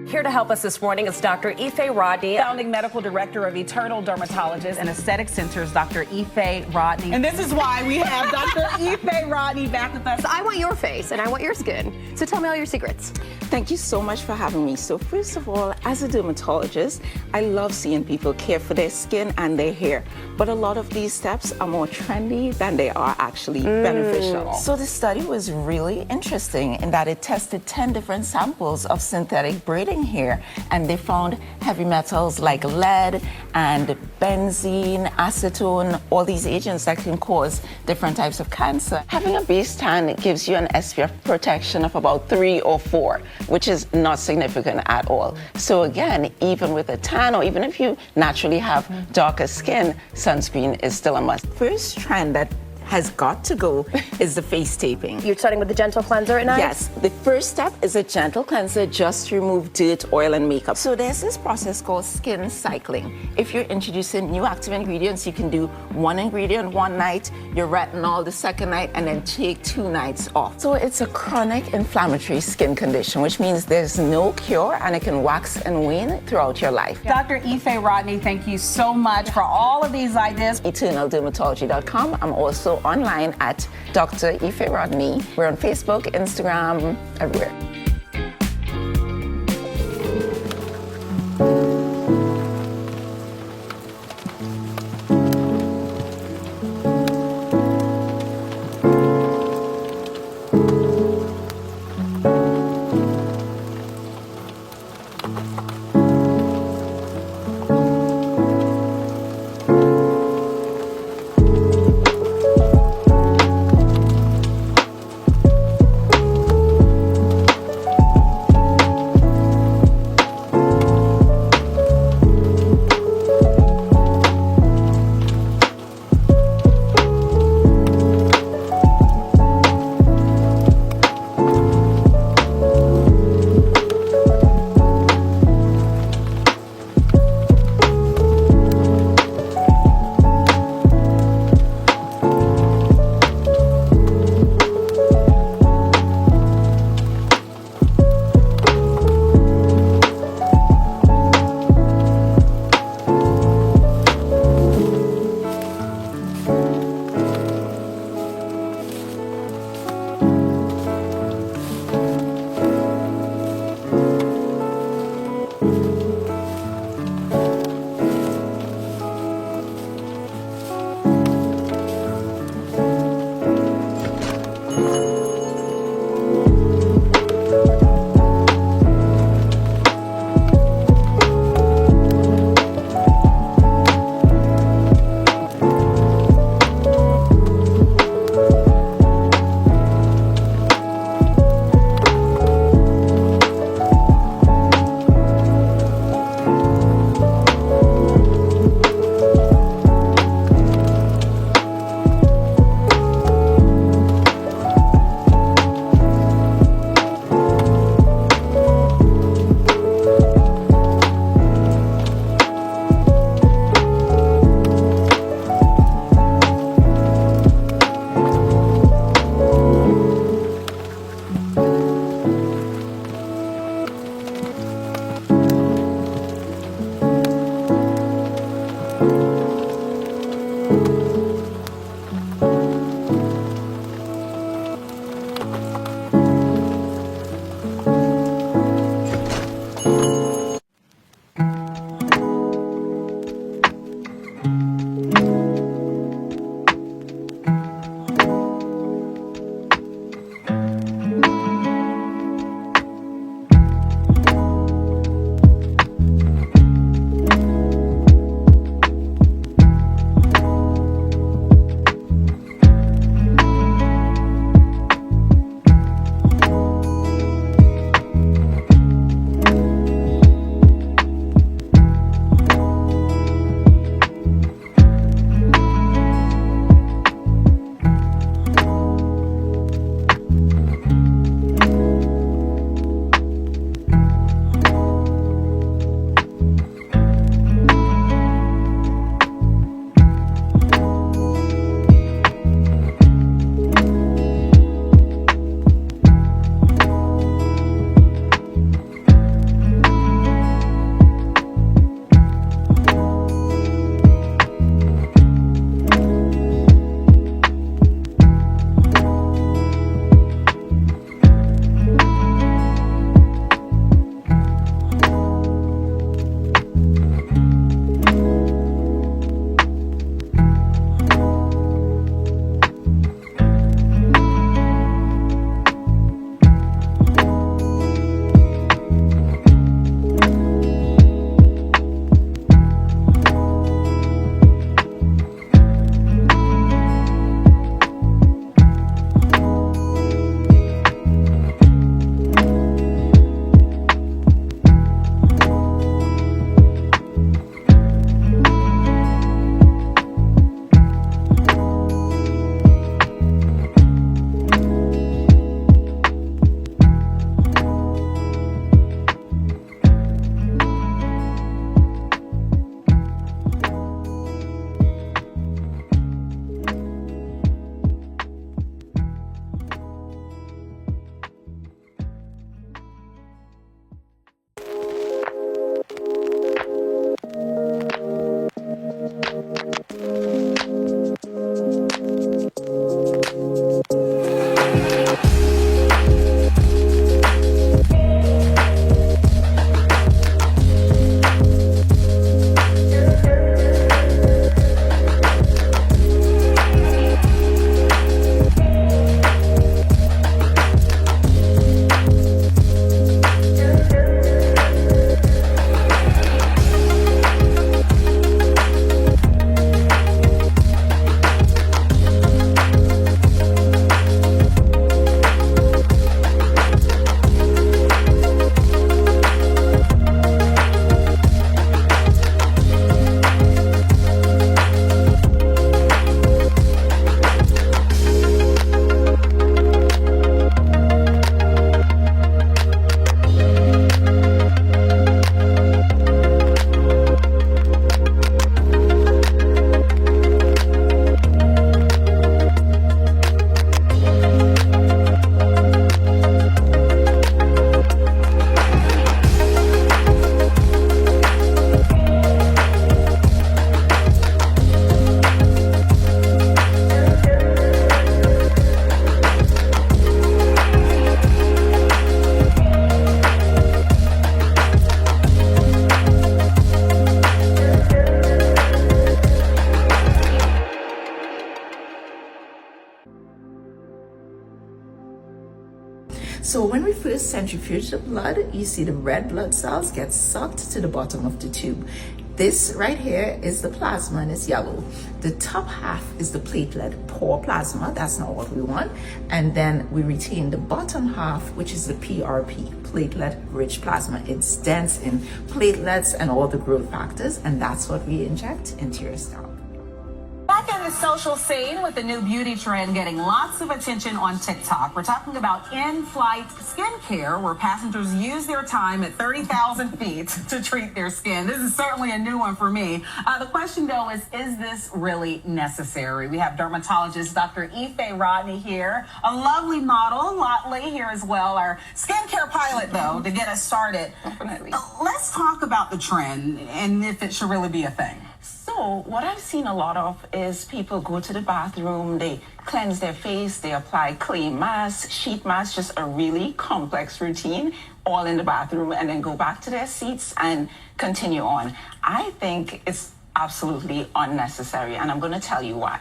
Here to help us this morning is Dr. Ife Rodney, Founding Medical Director of Eternal Dermatologists and Aesthetic Centers, Dr. Ife Rodney. And this is why we have Dr. Ife Rodney back with us. So I want your face and I want your skin. So tell me all your secrets. Thank you so much for having me. So first of all, as a dermatologist, I love seeing people care for their skin and their hair. But a lot of these steps are more trendy than they are actually beneficial. So the study was really interesting in that it tested 10 different samples of synthetic braiding hair, and they found heavy metals like lead and benzene, acetone, all these agents that can cause different types of cancer. Having a base tan gives you an SPF protection of about 3 or 4, which is not significant at all. So again, even with a tan, or even if you naturally have darker skin, sunscreen is still a must. First trend that has got to go is the face taping. You're starting with the gentle cleanser at night? Yes, the first step is a gentle cleanser just to remove dirt, oil, and makeup. So there's this process called skin cycling. If you're introducing new active ingredients, you can do one ingredient one night, your retinol the second night, and then take 2 nights off. So it's a chronic inflammatory skin condition, which means there's no cure and it can wax and wane throughout your life. Dr. Ife Rodney, thank you so much for all of these ideas. EternalDermatology.com. I'm also online at Dr. Ife Rodney. We're on Facebook, Instagram, everywhere. So when we first centrifuge the blood, you see the red blood cells get sucked to the bottom of the tube. This right here is the plasma and it's yellow. The top half is the platelet poor plasma. That's not what we want. And then we retain the bottom half, which is the PRP, platelet rich plasma. It's dense in platelets and all the growth factors, and that's what we inject into your scalp. Back in the social scene with the new beauty trend getting lots of attention on TikTok. We're talking about in-flight skincare, where passengers use their time at 30,000 feet to treat their skin. This is certainly a new one for me. The question, though, is this really necessary? We have dermatologist Dr. Ife Rodney here, a lovely model, Lotley here as well, our skincare pilot, though, to get us started. Definitely. Let's talk about the trend and if it should really be a thing. So what I've seen a lot of is people go to the bathroom, they cleanse their face, they apply clay mask, sheet mask, just a really complex routine, all in the bathroom, and then go back to their seats and continue on. I think it's absolutely unnecessary, and I'm going to tell you why.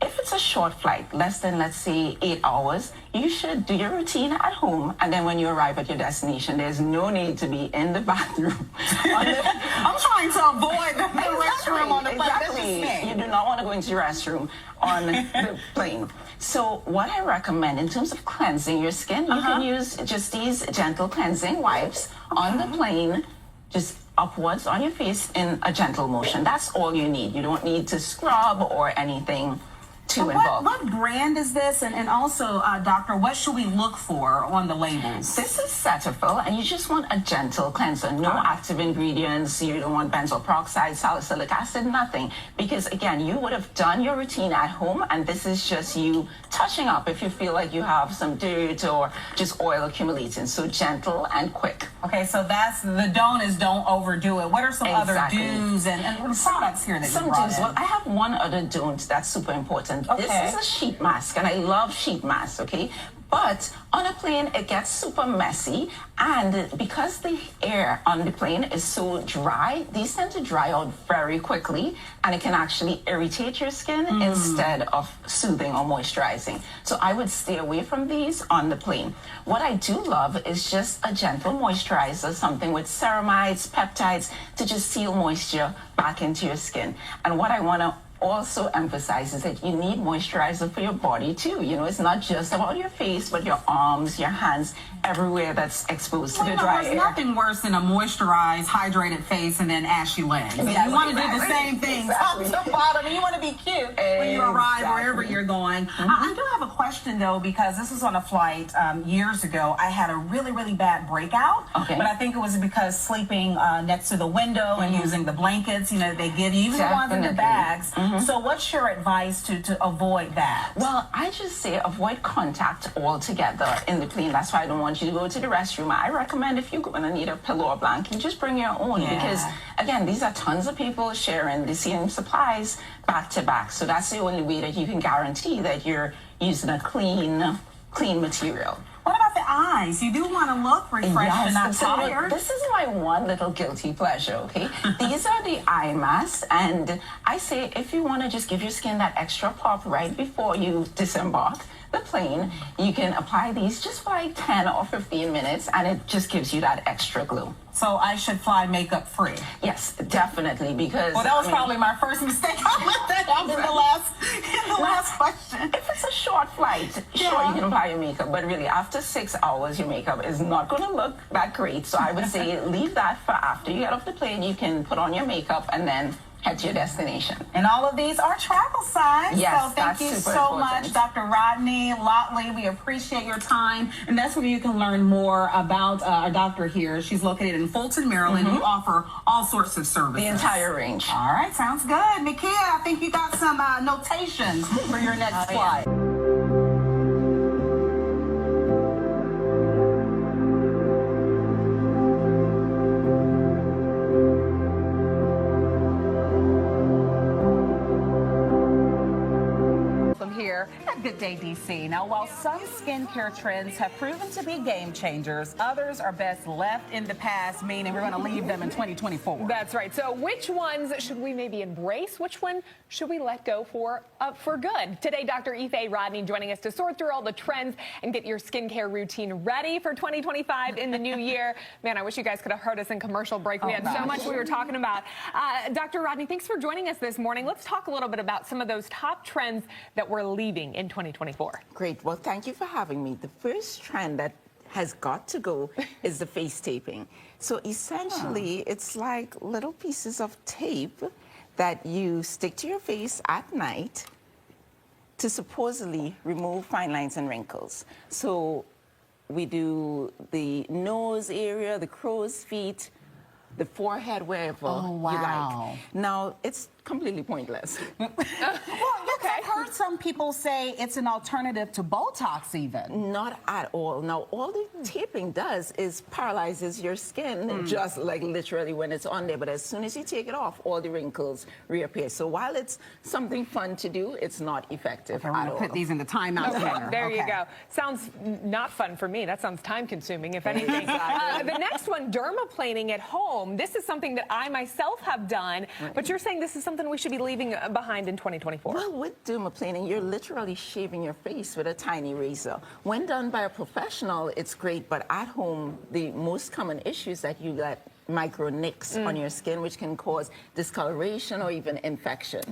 If it's a short flight, less than, let's say, 8 hours, you should do your routine at home, and then when you arrive at your destination, there's no need to be in the bathroom. I'm trying to avoid the restroom on the plane. That's just Exactly. me. You do not want to go into your restroom on the plane. So what I recommend in terms of cleansing your skin, you can use just these gentle cleansing wipes on the plane, just upwards on your face in a gentle motion. That's all you need. You don't need to scrub or anything too involved. What brand is this? And also, doctor, what should we look for on the labels? This is Cetaphil, and you just want a gentle cleanser. No active ingredients. You don't want benzoyl peroxide, salicylic acid, nothing. Because, again, you would have done your routine at home, and this is just you touching up if you feel like you have some dirt or just oil accumulating. So gentle and quick. Okay, so that's the don't overdo it. What are some other do's and products here that you brought in? Well, I have one other don't that's super important. Okay. This is a sheet mask, and I love sheet masks, okay? But on a plane, it gets super messy, and because the air on the plane is so dry, these tend to dry out very quickly, and it can actually irritate your skin instead of soothing or moisturizing. So I would stay away from these on the plane. What I do love is just a gentle moisturizer, something with ceramides, peptides, to just seal moisture back into your skin. And what I want to also emphasizes that you need moisturizer for your body too. You know, it's not just about your face, but your arms, your hands, everywhere that's exposed to the dry There's air. nothing worse than a moisturized, hydrated face and then ashy legs. Yes, You want to do the exactly. same thing Exactly. top to bottom, and you want to be cute when you arrive wherever Exactly. you're going. I do have a question, though, because this was on a flight years ago. I had a really, really bad breakout, Okay. but I think it was because sleeping next to the window and using the blankets, you know, they give you, even the ones in the Definitely. bags. So what's your advice to avoid that? Well, I just say avoid contact altogether in the plane. That's why I don't want you to go to the restroom. I recommend if you're going to need a pillow or blanket, just bring your own. Yeah. Because, again, these are tons of people sharing the same supplies back to back. So that's the only way that you can guarantee that you're using a clean material. What about the eyes? You do want to look refreshed and not so tired. this is my one little guilty pleasure, okay? These are the eye masks, and I say if you want to just give your skin that extra pop right before you disembark the plane, you can apply these just for like 10 or 15 minutes, and it just gives you that extra glow. So I should fly makeup free. Yes, definitely, because Well, that was I mean, probably my first mistake. I left that out in the last question. if it's a short flight, sure, Yeah. you can apply your makeup, but really after 6 hours, your makeup is not going to look that great. So I would say leave that for after you get off the plane. You can put on your makeup and then head to your destination. And all of these are travel size. Yes, so thank that's you super so important. much, Dr. Rodney Lotley. We appreciate your time. And that's where you can learn more about our doctor here. She's located in Fulton, Maryland. You offer all sorts of services. The entire range. All right, sounds good. Mikia, I think you got some notations for your next flight. From here at Good Good day, DC. Now, while some skincare trends have proven to be game changers, others are best left in the past, meaning we're going to leave them in 2024. That's right. So which ones should we maybe embrace? Which one should we let go for good? Today, Dr. Ife Rodney joining us to sort through all the trends and get your skincare routine ready for 2025 in the new year. Man, I wish you guys could have heard us in commercial break. We had so much we were talking about. Dr. Rodney, thanks for joining us this morning. Let's talk a little bit about some of those top trends that we're leaving in 2024. Great. Well, thank you for having me. The first trend that has got to go is the face taping. So essentially, it's like little pieces of tape that you stick to your face at night to supposedly remove fine lines and wrinkles. So we do the nose area, the crow's feet, the forehead, wherever you like. Now, it's completely pointless. Well, I've heard some people say it's an alternative to Botox even. Not at all. Now, all the taping does is paralyzes your skin, just like literally when it's on there. But as soon as you take it off, all the wrinkles reappear. So while it's something fun to do, it's not effective I'm at going to all. put these in the timeout center. There you go. Sounds not fun for me. That sounds time consuming, if anything. The next one, dermaplaning at home. This is something that I myself have done, but you're saying this is something we should be leaving behind in 2024. Well, with dermaplaning, you're literally shaving your face with a tiny razor. When done by a professional, it's great, but at home, the most common issues that you get micro nicks on your skin, which can cause discoloration or even infection.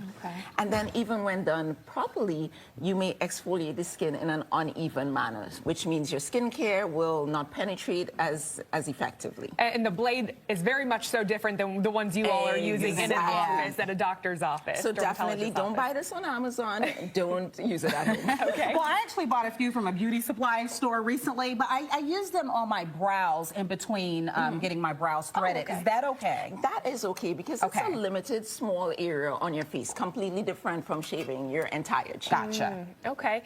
And then even when done properly, you may exfoliate the skin in an uneven manner, which means your skincare will not penetrate as effectively. And the blade is very much so different than the ones you all are using in an office, at a doctor's office. So definitely don't buy this on Amazon. Don't use it at home. Well, I actually bought a few from a beauty supply store recently, but I used them on my brows in between getting my brows threaded. Is that okay? That is okay because it's a limited small area on your face, completely different from shaving your entire cheek. Gotcha. Okay.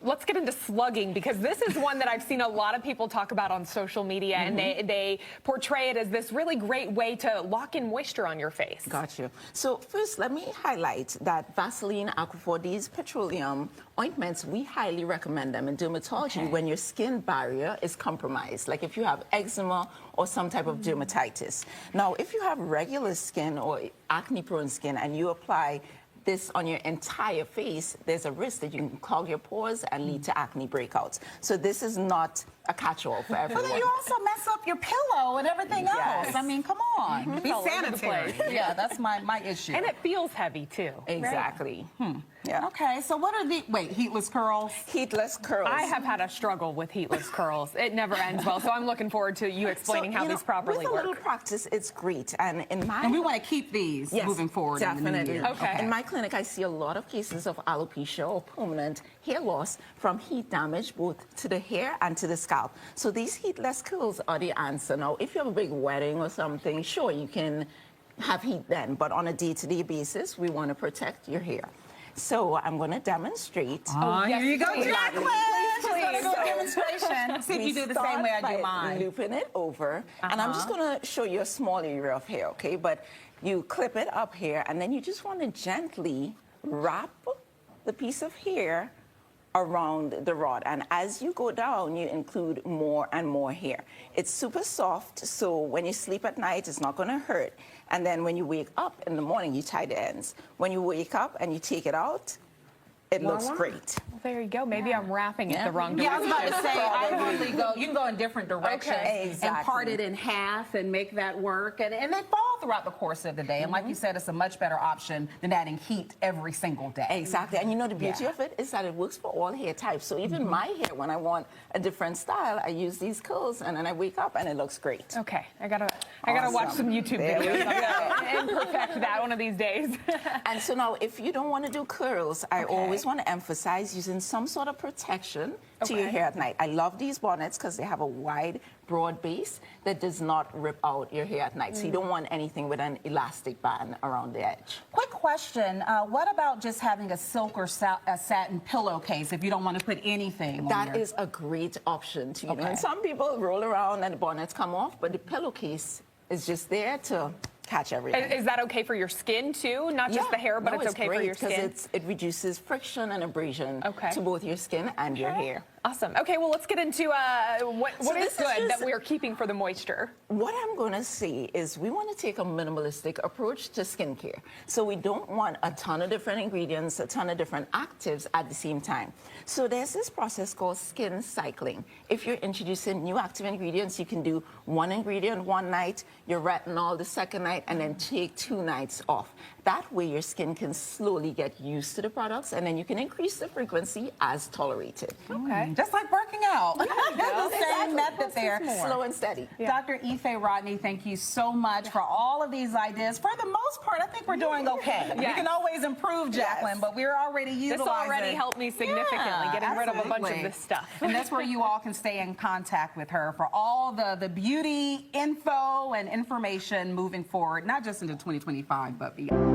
Let's get into slugging, because this is one that I've seen a lot of people talk about on social media, and they portray it as this really great way to lock in moisture on your face. Got you. So first, let me highlight that Vaseline, Aquaphor, these petroleum ointments, we highly recommend them in dermatology when your skin barrier is compromised, like if you have eczema or some type of dermatitis. Now, if you have regular skin or acne-prone skin and you apply this on your entire face, there's a risk that you can clog your pores and lead to acne breakouts. So this is not a catch-all for everyone. But then you also mess up your pillow and everything else. I mean, come on. Be sanitary. Yeah, that's my issue. And it feels heavy, too. Exactly. Yeah. Okay, so what are the, heatless curls? Heatless curls. I have had a struggle with heatless curls. It never ends well, so I'm looking forward to you explaining how these properly work. With a little work. practice, it's great. And we want to keep these moving forward definitely. in the new year. Okay. In my clinic, I see a lot of cases of alopecia or permanent hair loss from heat damage both to the hair and to the scalp. So these heatless curls are the answer. Now, if you have a big wedding or something, sure, you can have heat then, but on a day-to-day basis, we want to protect your hair. So I'm going to demonstrate. Here you go, Jacqueline. She's going to do a So, demonstration. See if you do the same way I do mine. Looping it over, and I'm just going to show you a small area of hair, okay? But you clip it up here, and then you just want to gently wrap the piece of hair around the rod, and as you go down, you include more and more hair. It's super soft, so when you sleep at night, it's not going to hurt. And then when you wake up in the morning, you tie the ends. When you wake up and you take it out, it looks great. Well, there you go. Maybe I'm wrapping it the wrong Yeah, I direction. was about to say, I normally go, you can go in different directions exactly. and part it in half and make that work. And they fall throughout the course of the day. And like you said, it's a much better option than adding heat every single day. Exactly. And you know, the beauty of it is that it works for all hair types. So even my hair, when I want a different style, I use these curls, and then I wake up and it looks great. Okay, I gotta watch some YouTube videos and perfect that one of these days. And so now, if you don't want to do curls, I always want to emphasize using some sort of protection to your hair at night. I love these bonnets because they have a wide, broad base that does not rip out your hair at night. So you don't want anything with an elastic band around the edge. Quick question. What about just having a silk or a satin pillowcase if you don't want to put anything on That is a great option too. You know, and some people roll around and the bonnets come off, but the pillowcase is just there to catch everything. Is that okay for your skin too? Not just the hair, but no, it's okay for your skin? because it reduces friction and abrasion Okay. to both your skin and your hair. Awesome. Okay, well, let's get into what is this is good that just- we are keeping for the moisture. What I'm going to say is we want to take a minimalistic approach to skincare. So we don't want a ton of different ingredients, a ton of different actives at the same time. So there's this process called skin cycling. If you're introducing new active ingredients, you can do one ingredient one night, your retinol the second night, and then take 2 nights off. That way your skin can slowly get used to the products, and then you can increase the frequency as tolerated. Okay. Just like working out. the Exactly. same method there. Slow and steady. Dr. Ife Rodney, thank you so much for all of these ideas. For the most part, I think we're doing okay. We Yes. can always improve, Jacqueline, but we're already utilizing. This already helped me significantly, getting rid of a bunch of absolutely. this stuff. And that's where you all can stay in contact with her for all the beauty info and information moving forward, not just into 2025, but beyond.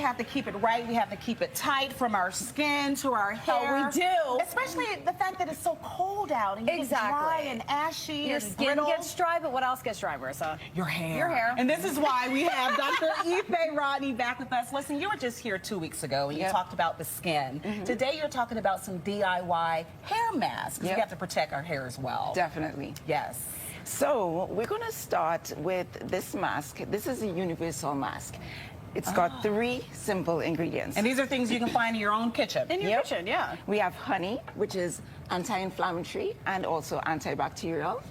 have to keep it right. We have to keep it tight from our skin to our hair. we do. Especially the fact that it's so cold out and you get dry and ashy Your and skin brittle. gets dry, but what else gets dry, Marissa? Your hair. Your hair. And this is why we have Dr. Ife Rodney back with us. Listen, you were just here 2 weeks ago and you talked about the skin. Today you're talking about some DIY hair masks. We have to protect our hair as well. Definitely. Yes. So we're going to start with this mask. This is a universal mask. It's got 3 simple ingredients. And these are things you can find in your own kitchen. In your kitchen, yeah. We have honey, which is anti-inflammatory and also antibacterial.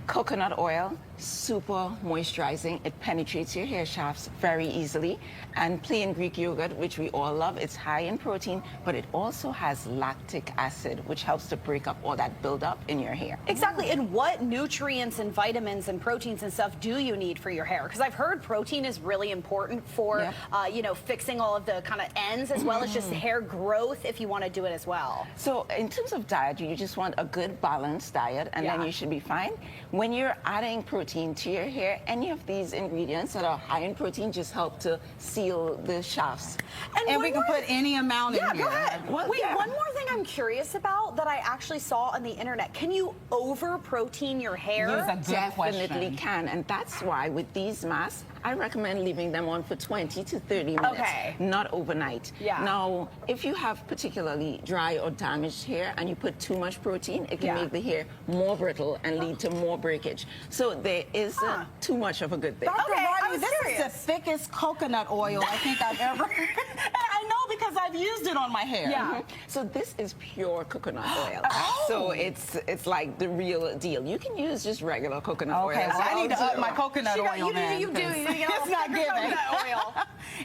Coconut oil, super moisturizing. It penetrates your hair shafts very easily. And plain Greek yogurt, which we all love. It's high in protein, but it also has lactic acid, which helps to break up all that buildup in your hair. Exactly. And what nutrients and vitamins and proteins and stuff do you need for your hair? Because I've heard protein is really important for, you know, fixing all of the kind of ends as well as just hair growth if you want to do it as well. So in terms of diet, you just want a good balanced diet and then you should be fine. When you're adding protein to your hair, any of these ingredients that are high in protein just help to seal the shafts. And we can put any amount in Yeah, here. go ahead. Well, Wait, yeah. one more thing I'm curious about that I actually saw on the internet. Can you over protein your hair? Use a good Definitely question. can, and that's why with these masks, I recommend leaving them on for 20 to 30 minutes, Okay. not overnight. Yeah. Now, if you have particularly dry or damaged hair and you put too much protein, it can make the hair more brittle and lead to more breakage. So there is too much of a good thing. Dr. Okay, I Rodney, was this curious. is the thickest coconut oil I think I've ever. And I know because I've used it on my hair. Yeah. So this is pure coconut oil. So it's like the real deal. You can use just regular coconut oil. Okay, as well, I well, need to up too. my coconut oil, you man, do. You 'cause need to get a it's little not giving. coconut oil.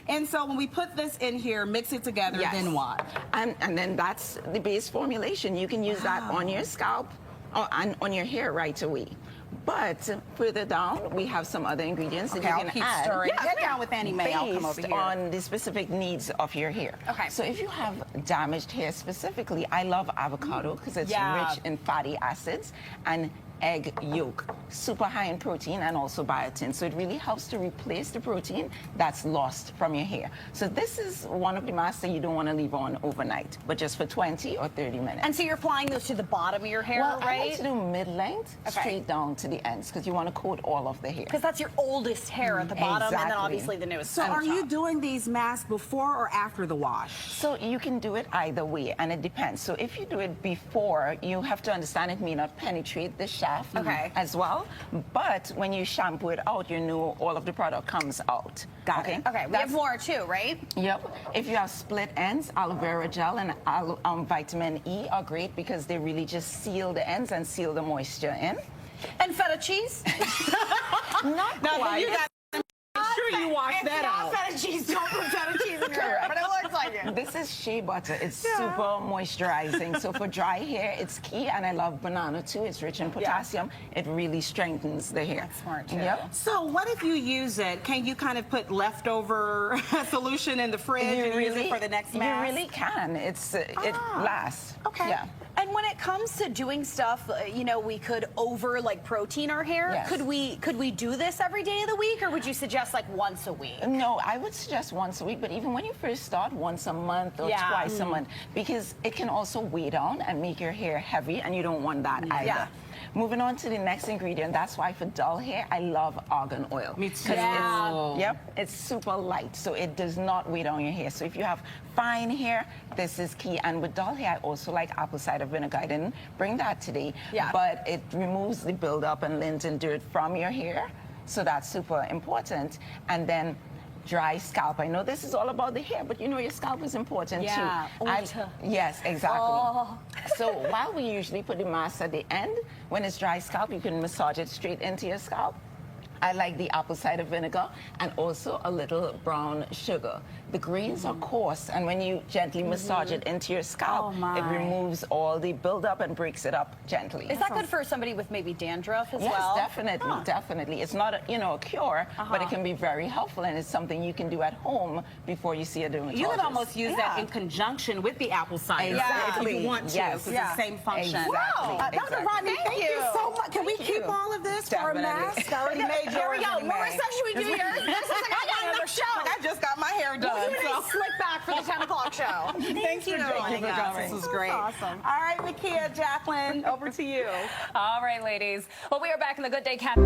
And so when we put this in here, mix it together, Yes. then what? And then that's the base formulation. You can use that on your scalp or on your hair right away. But further down, we have some other ingredients Okay, that you I'll can keep add. stirring. Get down with Annie Mae. I'll come over Based here. on the specific needs of your hair. Okay. So if you have damaged hair specifically, I love avocado because it's rich in fatty acids and egg yolk, super high in protein and also biotin. So it really helps to replace the protein that's lost from your hair. So this is one of the masks that you don't want to leave on overnight, but just for 20 or 30 minutes. And so you're applying those to the bottom of your hair, Well, I like right? to do mid-length Okay. straight down to the ends because you want to coat all of the hair. Because that's your oldest hair at the bottom, and then Exactly. obviously the newest. So on the are you top. doing these masks before or after the wash? So you can do it either way, and it depends. So if you do it before, you have to understand it may not penetrate the shaft as well. But when you shampoo it out, you know all of the product comes out. Got it. Okay, we have more too, right? Yep. If you have split ends, aloe vera gel and vitamin E are great because they really just seal the ends and seal the moisture in. And feta cheese? Not Now, quite. you got to make sure you wash It's that not out. feta cheese. Don't put feta cheese in your hair, but it looks like it. This is shea butter. It's super moisturizing. So for dry hair, it's key. And I love banana too. It's rich in potassium. It really strengthens the hair. That's smart, too. Yep. So what if you use it? Can you kind of put leftover solution in the fridge and use it for the next mask? You really can. It lasts. Okay. Yeah. And when it comes to doing stuff, you know, we could over like protein our hair. Yes. Could we do this every day of the week, or would you suggest like once a week? No, I would suggest once a week, but even when you first start, once a month or twice a month, because it can also weigh down and make your hair heavy, and you don't want that either. Yeah. Moving on to the next ingredient, that's why for dull hair, I love argan oil. Me too. 'Cause Yeah. it's super light, so it does not weigh down your hair. So if you have fine hair, this is key. And with dull hair, I also like apple cider vinegar. I didn't bring that today, but it removes the buildup and lint and dirt from your hair. So that's super important. And then dry scalp. I know this is all about the hair, but you know your scalp is important Yeah. too. Yes, exactly. So while we usually put the mask at the end, when it's dry scalp, you can massage it straight into your scalp. I like the apple cider vinegar and also a little brown sugar. The grains are coarse, and when you gently massage it into your scalp, it removes all the buildup and breaks it up gently. Is that good for somebody with maybe dandruff as Yes, well? definitely, definitely. It's not a cure, but it can be very helpful, and it's something you can do at home before you see a dermatologist. You could almost use that in conjunction with the apple cider Exactly. if you want to. Yes. It's the same function. Exactly. Wow. Dr. Exactly. Rodney, thank you so much. Can we Thank keep you. all of this for a Definitely. mask? I already made yours. Here we go. Annie Mae. Marissa, should we do yours? This is like I got another show. I just got my hair done. You and I slick back for the 10 o'clock show. Thanks for joining us. This was great. Awesome. All right, Nakia, Jacqueline, over to you. All right, ladies. Well, we are back in the Good Day Cat.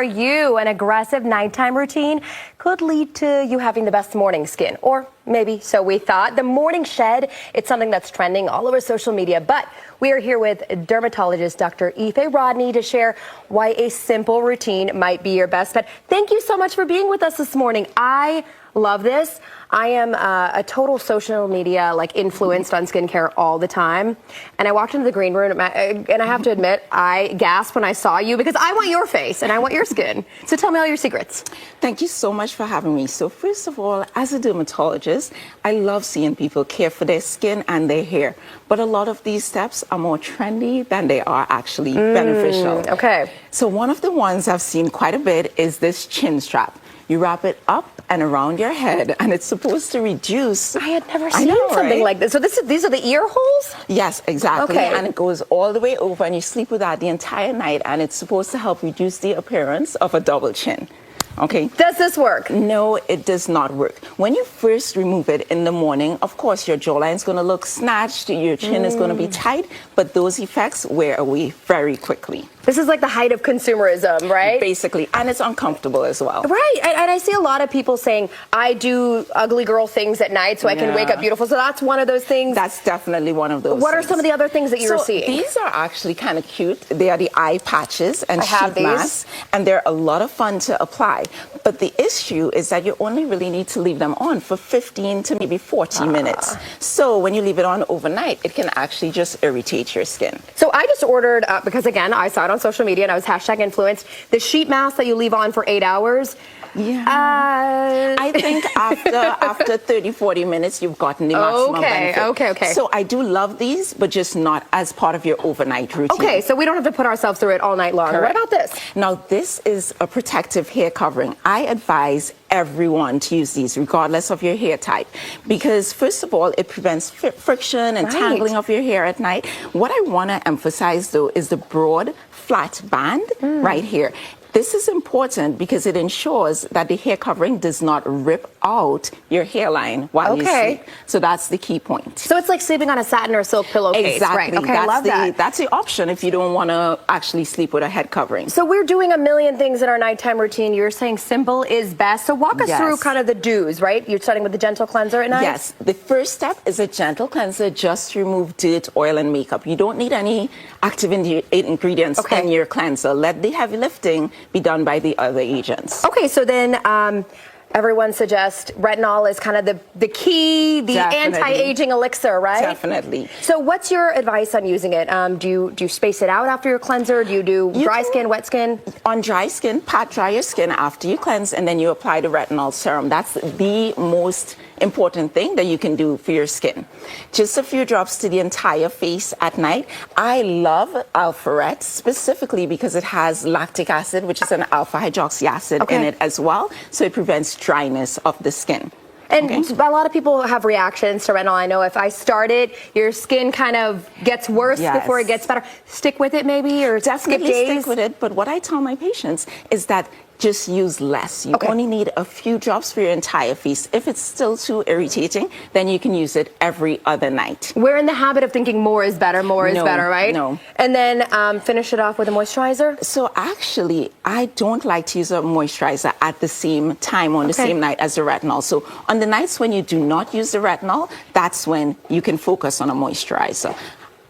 are you? An aggressive nighttime routine could lead to you having the best morning skin, or maybe so we thought. The morning shed, it's something that's trending all over social media, but we are here with dermatologist Dr. Ife Rodney to share why a simple routine might be your best bet. Thank you so much for being with us this morning. I love this. I am a total social media influenced on skincare all the time. And I walked into the green room and I have to admit, I gasped when I saw you because I want your face and I want your skin. So tell me all your secrets. Thank you so much for having me. So first of all, as a dermatologist, I love seeing people care for their skin and their hair. But a lot of these steps are more trendy than they are actually beneficial. Okay. So one of the ones I've seen quite a bit is this chin strap. You wrap it up and around your head, and it's supposed to reduce. I had never seen something like this. So these are the ear holes? Yes, exactly. Okay. And it goes all the way over, and you sleep with that the entire night, and it's supposed to help reduce the appearance of a double chin. Okay. Does this work? No, it does not work. When you first remove it in the morning, of course, your jawline is going to look snatched, your chin is going to be tight, but those effects wear away very quickly. This is like the height of consumerism, right? Basically, and it's uncomfortable as well. Right, and I see a lot of people saying, I do ugly girl things at night so I can wake up beautiful. So that's one of those things. That's definitely one of those What are things. some of the other things that you're So seeing? these are actually kind of cute. They are the eye patches and I have sheet these. masks, and they're a lot of fun to apply. But the issue is that you only really need to leave them on for 15 to maybe 40 minutes. So when you leave it on overnight, it can actually just irritate your skin. So I just ordered, because again, I saw it on social media and I was #influenced, the sheet mask that you leave on for 8 hours. Yeah. I think after 30, 40 minutes, you've gotten the maximum benefit. Okay. So I do love these, but just not as part of your overnight routine. Okay, so we don't have to put ourselves through it all night long. Correct. What about this? Now, this is a protective hair covering. I advise everyone to use these, regardless of your hair type, because first of all, it prevents friction and tangling of your hair at night. What I want to emphasize, though, is the broad, flat band right here. This is important because it ensures that the hair covering does not rip out your hairline while you sleep. So that's the key point. So it's like sleeping on a satin or silk pillowcase, Exactly. right? Okay, I love that. That's the option if you don't want to actually sleep with a head covering. So we're doing a million things in our nighttime routine. You're saying simple is best. So walk us through kind of the do's, right? You're starting with the gentle cleanser at night? Yes. The first step is a gentle cleanser just to remove dirt, oil, and makeup. You don't need any active ingredients in your cleanser. Let the heavy lifting be done by the other agents. Okay, so then everyone suggests retinol is kind of the key, the anti-aging elixir, right? Definitely. So what's your advice on using it? Do you space it out after your cleanser? Do you do dry skin, wet skin? On dry skin, pat dry your skin after you cleanse, and then you apply the retinol serum. That's the most important thing that you can do for your skin. Just a few drops to the entire face at night. I love Alpharet specifically because it has lactic acid, which is an alpha hydroxy acid in it as well, so it prevents dryness of the skin. And a lot of people have reactions to retinol. I know if I start it, your skin kind of gets worse before it gets better. Stick with it maybe, or definitely skip days? stick with it. But what I tell my patients is that just use less. You only need a few drops for your entire face. If it's still too irritating, then you can use it every other night. We're in the habit of thinking more is better, right? No. And then finish it off with a moisturizer? So actually, I don't like to use a moisturizer at the same time on the same night as the retinol. So on the nights when you do not use the retinol, that's when you can focus on a moisturizer.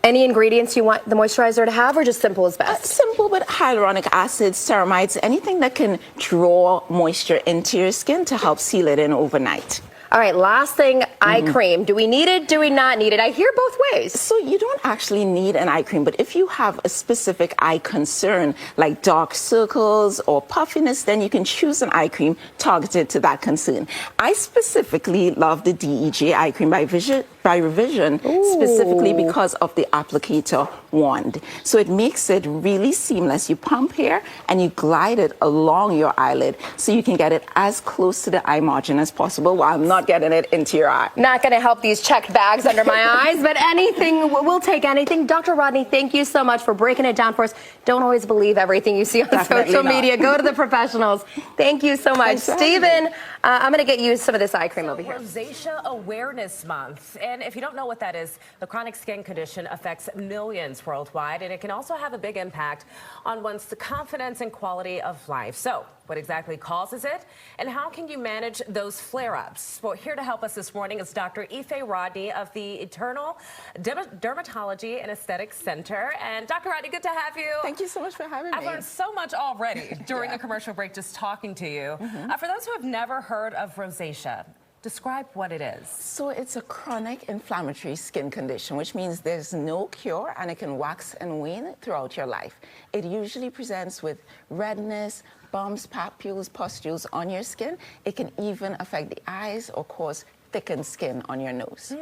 Any ingredients you want the moisturizer to have, or just simple is best? Simple, but hyaluronic acid, ceramides, anything that can draw moisture into your skin to help seal it in overnight. All right, last thing, eye cream. Do we need it? Do we not need it? I hear both ways. So you don't actually need an eye cream, but if you have a specific eye concern, like dark circles or puffiness, then you can choose an eye cream targeted to that concern. I specifically love the DEJ eye cream by Revision, specifically because of the applicator wand. So it makes it really seamless. You pump here and you glide it along your eyelid so you can get it as close to the eye margin as possible while not getting it into your eye. Not going to help these checked bags under my eyes, but anything, we'll take anything. Dr. Rodney, thank you so much for breaking it down for us. Don't always believe everything you see on social media. Go to the professionals. Thank you so much. Stephen, I'm going to get you some of this eye cream over here. Rosacea Awareness Month. And if you don't know what that is, the chronic skin condition affects millions worldwide, and it can also have a big impact on one's confidence and quality of life. So, what exactly causes it, and how can you manage those flare-ups? Well, here to help us this morning is Dr. Ife Rodney of the Eternal Dermatology and Aesthetics Center. And Dr. Rodney, good to have you. Thank you so much for having me. I've learned so much already during a commercial break just talking to you. For those who have never heard of rosacea, describe what it is. So it's a chronic inflammatory skin condition, which means there's no cure and it can wax and wane throughout your life. It usually presents with redness, bumps, papules, pustules on your skin. It can even affect the eyes or cause thickened skin on your nose.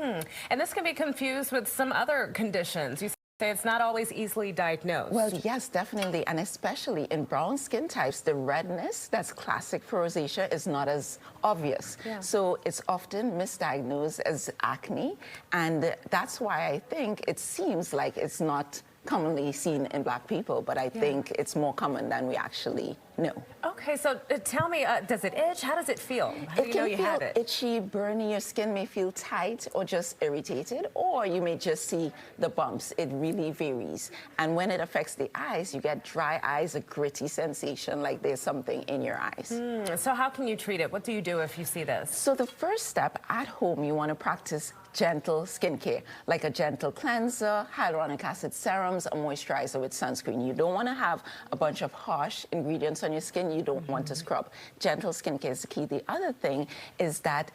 And this can be confused with some other conditions. You say it's not always easily diagnosed. Well, yes, definitely, and especially in brown skin types, the redness that's classic for rosacea is not as obvious. So it's often misdiagnosed as acne, and that's why I think it seems like it's not commonly seen in Black people, but I think it's more common than we actually know. Okay, so tell me, does it itch? How does it feel? How do you know you have it? Itchy, burny. Your skin may feel tight or just irritated, or you may just see the bumps. It really varies. And when it affects the eyes, you get dry eyes, a gritty sensation like there's something in your eyes. So how can you treat it? What do you do if you see this? So the first step at home, you want to practice gentle skincare, like a gentle cleanser, hyaluronic acid serums, a moisturizer with sunscreen. You don't want to have a bunch of harsh ingredients on your skin. You don't want to scrub. Gentle skincare is the key. The other thing is that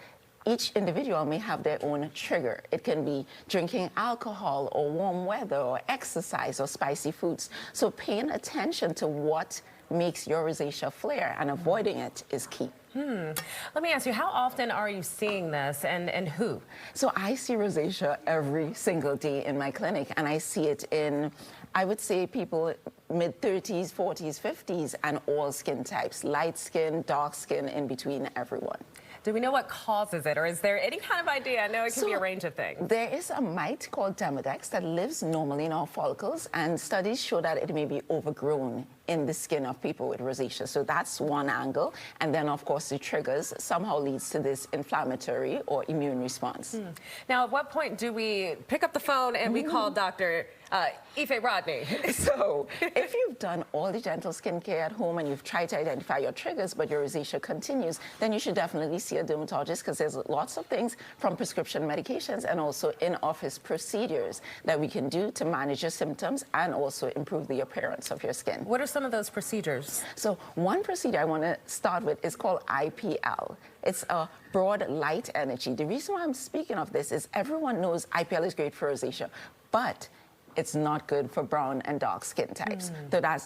each individual may have their own trigger. It can be drinking alcohol or warm weather or exercise or spicy foods. So paying attention to what makes your rosacea flare and avoiding it is key. Let me ask you, how often are you seeing this and who? So I see rosacea every single day in my clinic, and I see it in, I would say, people mid-30s, 40s, 50s, and all skin types, light skin, dark skin, in between, everyone. Do we know what causes it, or is there any kind of idea? I know it can be a range of things. There is a mite called Demodex that lives normally in our follicles, and studies show that it may be overgrown in the skin of people with rosacea. So that's one angle. And then, of course, the triggers somehow leads to this inflammatory or immune response. Now, at what point do we pick up the phone and we call Dr. Ife Rodney? So if you've done all the gentle skincare at home and you've tried to identify your triggers, but your rosacea continues, then you should definitely see a dermatologist, because there's lots of things from prescription medications and also in-office procedures that we can do to manage your symptoms and also improve the appearance of your skin. What are some of those procedures? So one procedure I want to start with is called IPL. It's a broad light energy. The reason why I'm speaking of this is everyone knows IPL is great for rosacea, but it's not good for brown and dark skin types.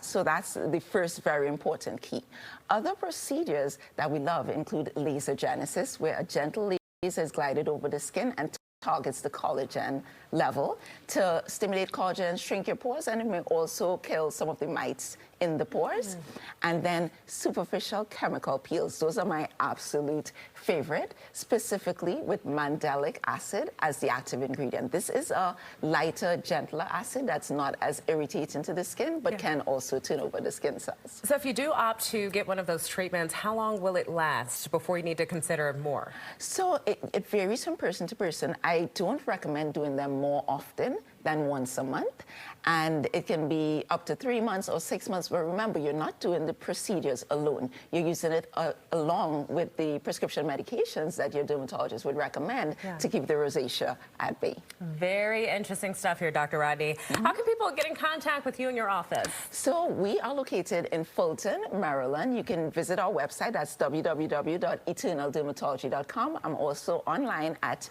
So that's the first very important key. Other procedures that we love include laser genesis, where a gentle laser is glided over the skin and targets the collagen level to stimulate collagen, shrink your pores, and it may also kill some of the mites in the pores. And then superficial chemical peels. Those are my absolute favorite, specifically with mandelic acid as the active ingredient. This is a lighter, gentler acid that's not as irritating to the skin, but can also turn over the skin cells. So if you do opt to get one of those treatments, how long will it last before you need to consider more? So it varies from person to person. I don't recommend doing them more often than once a month, and it can be up to 3 months or 6 months. But remember, you're not doing the procedures alone. You're using it along with the prescription medications that your dermatologist would recommend to keep the rosacea at bay. Very interesting stuff here, Dr. Rodney. How can people get in contact with you in your office? So we are located in Fulton, Maryland. You can visit our website. That's www.eternaldermatology.com. I'm also online at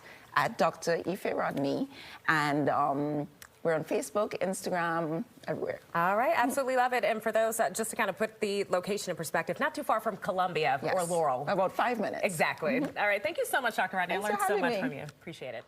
Dr. Ife Rodney, and we're on Facebook, Instagram, everywhere. All right, absolutely love it. And for those, just to kind of put the location in perspective, not too far from Columbia or Laurel. About 5 minutes. Exactly. All right, thank you so much, Dr. Rodney. I learned so much from you. Appreciate it.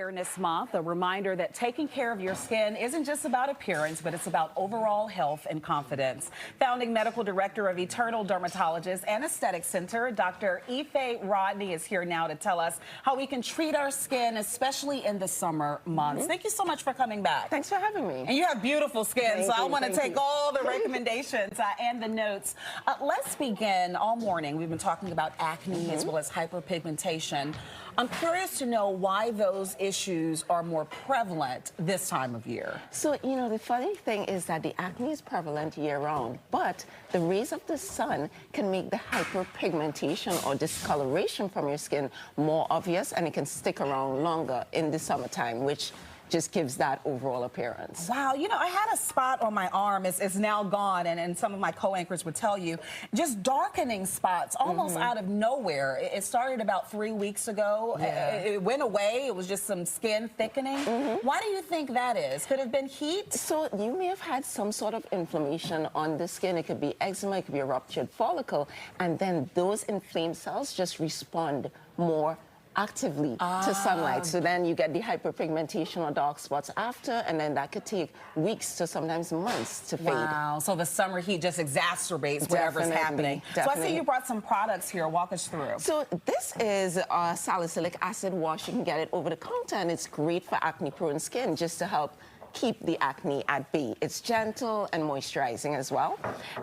Awareness Month, a reminder that taking care of your skin isn't just about appearance, but it's about overall health and confidence. Founding medical director of Eternal Dermatologist and Aesthetic Center, Dr. Ife Rodney is here now to tell us how we can treat our skin, especially in the summer months. Thank you so much for coming back. Thanks for having me. And you have beautiful skin, so I want to take you. all the recommendations and the notes. Let's begin. All morning, we've been talking about acne as well as hyperpigmentation. I'm curious to know why those issues are more prevalent this time of year. So, you know, the funny thing is that the acne is prevalent year-round, but the rays of the sun can make the hyperpigmentation or discoloration from your skin more obvious, and it can stick around longer in the summertime, which just gives that overall appearance. Wow, you know, I had a spot on my arm. It's now gone, and some of my co-anchors would tell you, just darkening spots almost out of nowhere. It started about 3 weeks ago. Yeah. It went away. It was just some skin thickening. Why do you think that is? Could it have been heat? So you may have had some sort of inflammation on the skin. It could be eczema, it could be a ruptured follicle, and then those inflamed cells just respond more actively to sunlight. So then you get the hyperpigmentation or dark spots after, and then that could take weeks to sometimes months to fade. Wow, so the summer heat just exacerbates whatever's happening. So I see you brought some products here. Walk us through. So this is a salicylic acid wash. You can get it over the counter, and it's great for acne-prone skin just to help keep the acne at bay. It's gentle and moisturizing as well.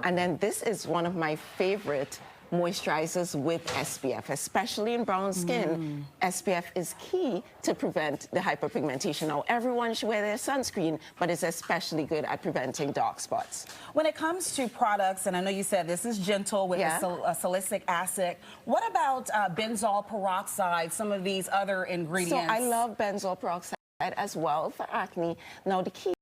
And then this is one of my favorite moisturizers with SPF, especially in brown skin. SPF is key to prevent the hyperpigmentation. Now, everyone should wear their sunscreen, but it's especially good at preventing dark spots. When it comes to products, and I know you said this is gentle with salicylic acid, what about benzoyl peroxide, some of these other ingredients? So I love benzoyl peroxide as well for acne. Now, the key,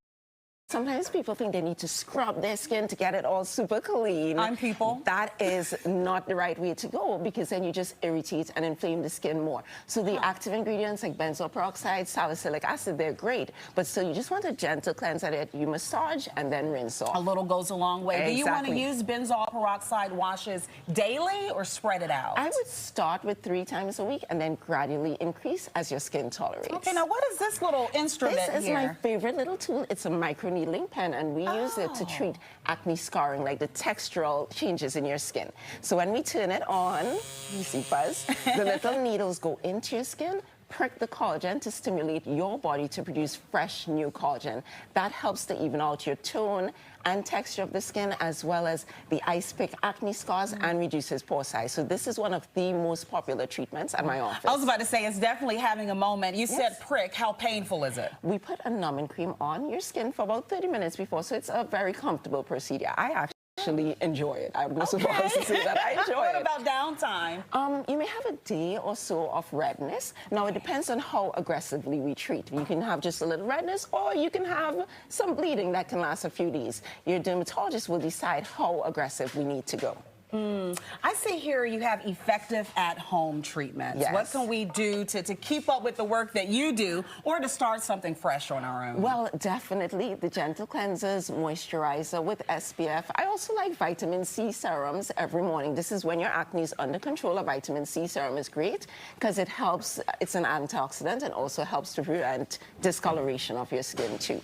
sometimes people think they need to scrub their skin to get it all super clean. I'm people. That is not the right way to go, because then you just irritate and inflame the skin more. So the active ingredients like benzoyl peroxide, salicylic acid, they're great. But so you just want a gentle cleanse at it. You massage and then rinse off. A little goes a long way. Exactly. Do you want to use benzoyl peroxide washes daily or spread it out? I would start with 3 times a week and then gradually increase as your skin tolerates. Okay, now what is this little instrument here? This is my favorite little tool. It's a microneedling pen, and we use it to treat acne scarring, like the textural changes in your skin. So when we turn it on, you see buzz, the little needles go into your skin, prick the collagen to stimulate your body to produce fresh new collagen. That helps to even out your tone and texture of the skin, as well as the ice pick acne scars, and reduces pore size. So this is one of the most popular treatments at my office. I was about to say, it's definitely having a moment. You said prick. How painful is it? We put a numbing cream on your skin for about 30 minutes before, so it's a very comfortable procedure. I actually enjoy it. I'm not supposed to say that I enjoy What it. about downtime? You may have a day or so of redness. Now, it depends on how aggressively we treat. You can have just a little redness, or you can have some bleeding that can last a few days. Your dermatologist will decide how aggressive we need to go. I see here you have effective at-home treatments. Yes. What can we do to keep up with the work that you do, or to start something fresh on our own? Well, definitely the gentle cleansers, moisturizer with SPF. I also like vitamin C serums every morning. This is when your acne is under control. A vitamin C serum is great because it helps, it's an antioxidant, and also helps to prevent discoloration of your skin too.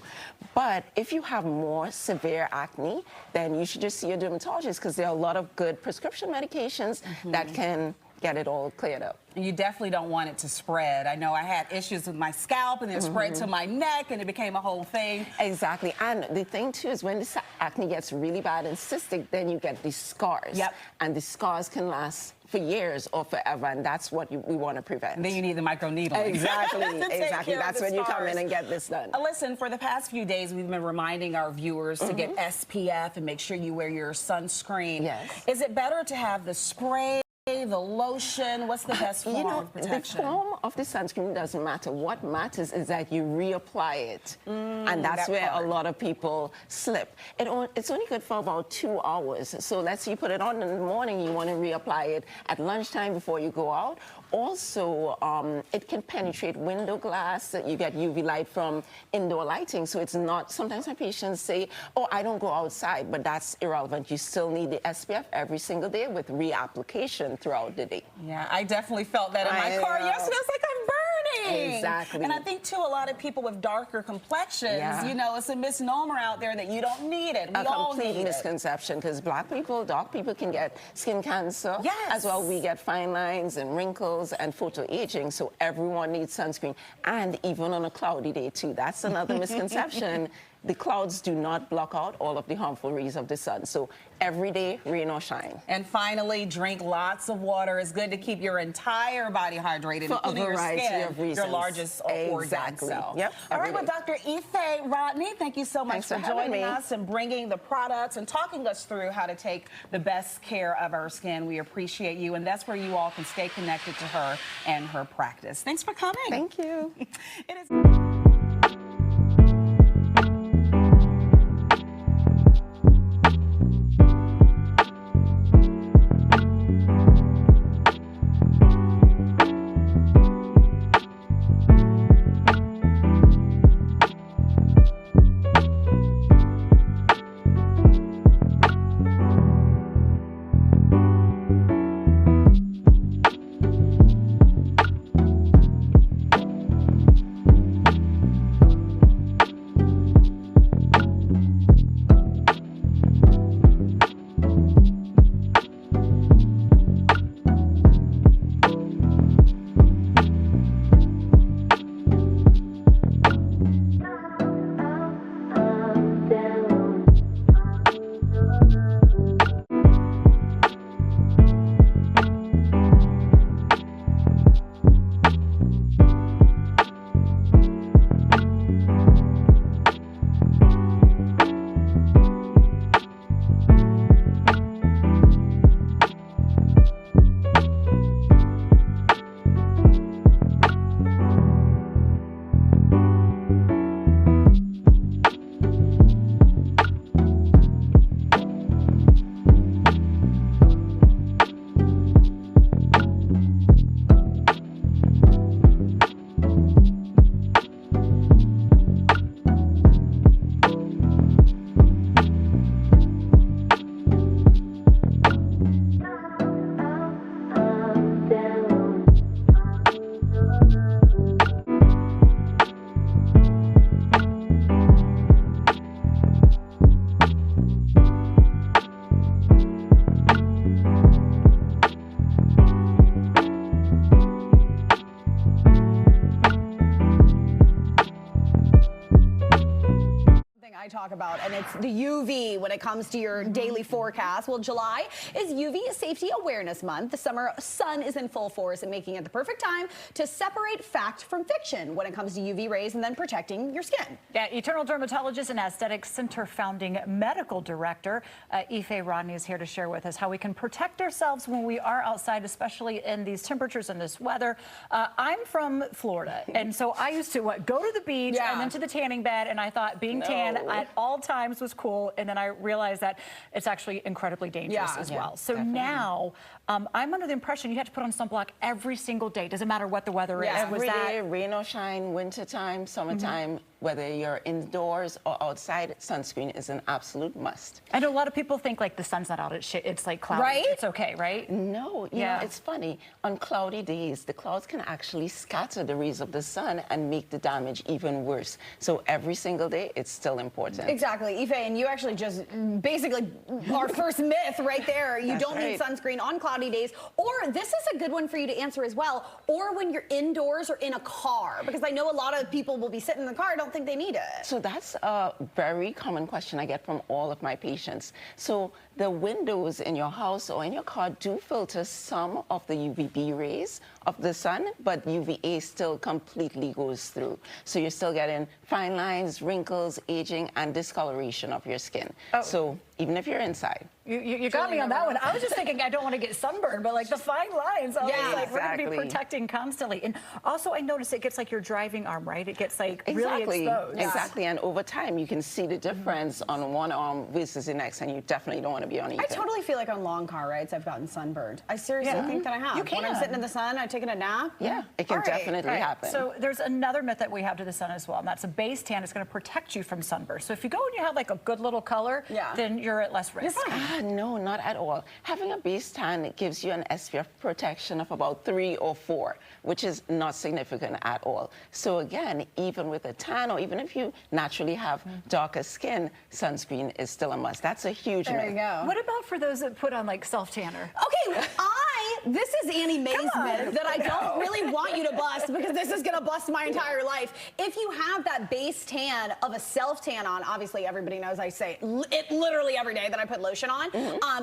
But if you have more severe acne, then you should just see a dermatologist, because there are a lot of good prescription medications that can get it all cleared up. You definitely don't want it to spread. I know I had issues with my scalp, and then it spread to my neck, and it became a whole thing. Exactly. And the thing too is, when the acne gets really bad and cystic, then you get these scars. Yep. And the scars can last for years or forever, and that's what we want to prevent. And then you need the microneedling. Exactly. To take Exactly. care of That's the when you come scars. in and get this done. Listen, for the past few days, we've been reminding our viewers to get SPF and make sure you wear your sunscreen. Yes. Is it better to have the spray, the lotion? What's the best form of protection? The form of the sunscreen doesn't matter. What matters is that you reapply it. And that's that where part. a lot of people slip. It's only good for about 2 hours. So let's say you put it on in the morning, you want to reapply it at lunchtime before you go out. Also, it can penetrate window glass. You get UV light from indoor lighting. So it's not, sometimes my patients say, oh, I don't go outside, but that's irrelevant. You still need the SPF every single day with reapplication throughout the day. Yeah, I definitely felt that in my car yesterday. I was like, I'm burning. Exactly. And I think, too, a lot of people with darker complexions, you know, it's a misnomer out there that you don't need it. We all need complete it. misconception, because black people, dark people can get skin cancer. Yes. As well, we get fine lines and wrinkles and photoaging, so everyone needs sunscreen. And even on a cloudy day, too. That's another misconception. The clouds do not block out all of the harmful rays of the sun. So every day, rain or shine. And finally, drink lots of water. It's good to keep your entire body hydrated, For a including your variety skin, of reasons. your largest organ. Exactly. So. Yep, All right, every well, day. Dr. Ife Rodney, thank you so much Thanks for for having joining me. us and bringing the products and talking us through how to take the best care of our skin. We appreciate you, and that's where you all can stay connected to her and her practice. Thanks for coming. Thank you. It is. Talk about, and it's the UV when it comes to your daily forecast. Well, July is UV Safety Awareness Month. The summer sun is in full force and making it the perfect time to separate fact from fiction when it comes to UV rays and then protecting your skin. Yeah, Eternal Dermatologist and Aesthetic Center founding medical director Ife Rodney is here to share with us how we can protect ourselves when we are outside, especially in these temperatures and this weather. I'm from Florida, and so I used to go to the beach and then to the tanning bed, and I thought being tan at all times was cool, and then I realized that it's actually incredibly dangerous as well. So now I'm under the impression you have to put on sunblock every single day. Doesn't matter what the weather is. Every day, rain or shine, wintertime, summertime, whether you're indoors or outside, sunscreen is an absolute must. I know a lot of people think like the sun's not out, it's like cloudy. Right? It's okay, right? No, you know, it's funny. On cloudy days, the clouds can actually scatter the rays of the sun and make the damage even worse. So every single day, it's still important. Exactly, Ife, and you actually just basically our first myth right there. You don't need sunscreen on cloudy days, or this is a good one for you to answer as well, or when you're indoors or in a car, because I know a lot of people will be sitting in the car, don't think they need it. So that's a very common question I get from all of my patients. So the windows in your house or in your car do filter some of the UVB rays of the sun, but UVA still completely goes through. So you're still getting fine lines, wrinkles, aging, and discoloration of your skin. So even if you're inside. You got me on that one. I was just thinking I don't want to get sunburned, but like the fine lines, I was like, we're going to be protecting constantly. And also I noticed it gets like your driving arm, right? It gets like really exposed. Exactly, and over time you can see the difference on one arm versus the next, and you definitely don't want to be on either. I totally feel like on long car rides I've gotten sunburned. I seriously think that I have. You can. When I'm sitting in the sun, I'm taking a nap. Yeah, it can definitely happen. So there's another myth that we have to the sun as well, and that's a base tan is going to protect you from sunburst. So if you go and you have like a good little color, then you're at less risk. No, not at all. Having a base tan gives you an SPF protection of about 3 or 4, which is not significant at all. So again, even with a tan, or even if you naturally have darker skin, sunscreen is still a must. That's a huge myth. There you go. What about for those that put on like self-tanner? Okay, this is Annie Mae's myth that I don't really want you to bust, because this is gonna bust my entire life. If you have that base tan of a self-tan on, obviously everybody knows I say it literally every day that I put lotion on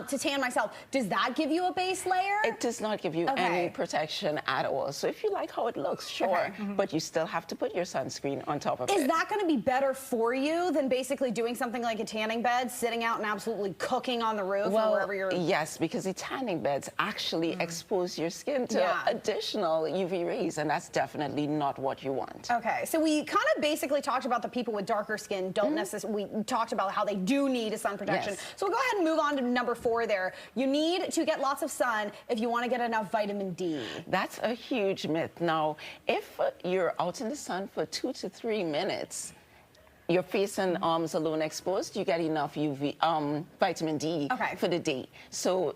to tan myself. Does that give you a base layer? It does not give you any protection at all. So if you like how it looks, sure, but you still have to put your sunscreen on top of it. Is that going to be better for you than basically doing something like a tanning bed, sitting out and absolutely cooking on the roof or wherever you're? Yes, because the tanning beds actually expose your skin to additional UV rays, and that's definitely not what you want. Okay, so we kind of basically talked about the people with darker skin don't necessarily, we talked about how they do need a sun protection. Yes. So we'll go ahead and move on to number 4 there. You need to get lots of sun if you want to get enough vitamin D. That's a huge myth. Now, if you're out in the sun for 2 to 3 minutes, your face and arms alone exposed, you get enough vitamin D for the day. So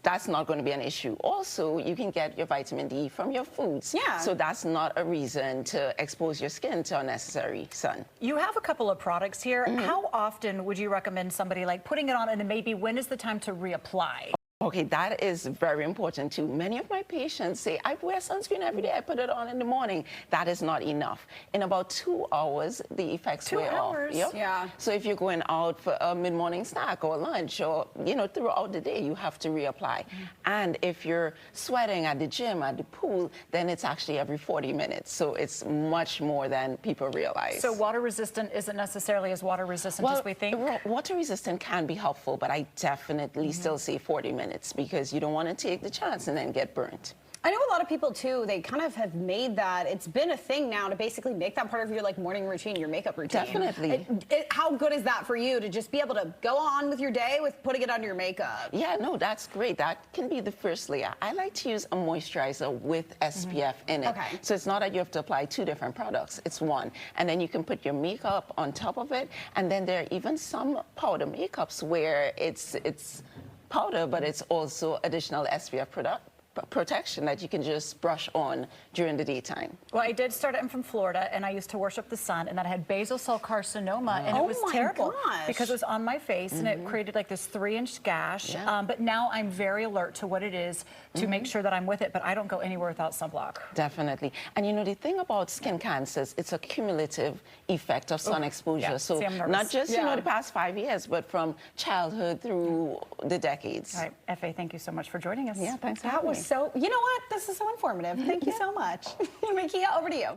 that's not going to be an issue. Also, you can get your vitamin D from your foods. Yeah. So that's not a reason to expose your skin to unnecessary sun. You have a couple of products here. How often would you recommend somebody like putting it on, and then maybe when is the time to reapply? Okay, that is very important too. Many of my patients say, I wear sunscreen every day, I put it on in the morning. That is not enough. In about 2 hours, the effects wear off. 2 hours? Yep. Yeah. So if you're going out for a mid-morning snack or lunch, or, you know, throughout the day, you have to reapply. And if you're sweating at the gym, at the pool, then it's actually every 40 minutes. So it's much more than people realize. So water resistant isn't necessarily as water resistant as we think? Water resistant can be helpful, but I definitely still say 40 minutes. Because you don't want to take the chance and then get burnt. I know a lot of people too, they kind of have made that, it's been a thing now to basically make that part of your like morning routine, your makeup routine. Definitely. How good is that for you to just be able to go on with your day with putting it under your makeup? Yeah, no, that's great. That can be the first layer. I like to use a moisturizer with SPF in it. Okay. So it's not that you have to apply 2 different products, it's one. And then you can put your makeup on top of it. And then there are even some powder makeups where it's powder, but it's also additional SPF protection that you can just brush on during the daytime. Well, I did start. I'm from Florida, and I used to worship the sun, and then I had basal cell carcinoma, and it was terrible because it was on my face, and it created like this 3-inch gash. Yeah. But now I'm very alert to what it is to make sure that I'm with it, but I don't go anywhere without sunblock. Definitely. And you know, the thing about skin cancers, it's a cumulative effect of sun exposure. Yeah. So See, I'm nervous. not just, you know, the past 5 years, but from childhood through the decades. All right, Efe, thank you so much for joining us. Yeah, thanks for That having was me. so, you know what? This is so informative. Thank you so much. Mikia, over to you.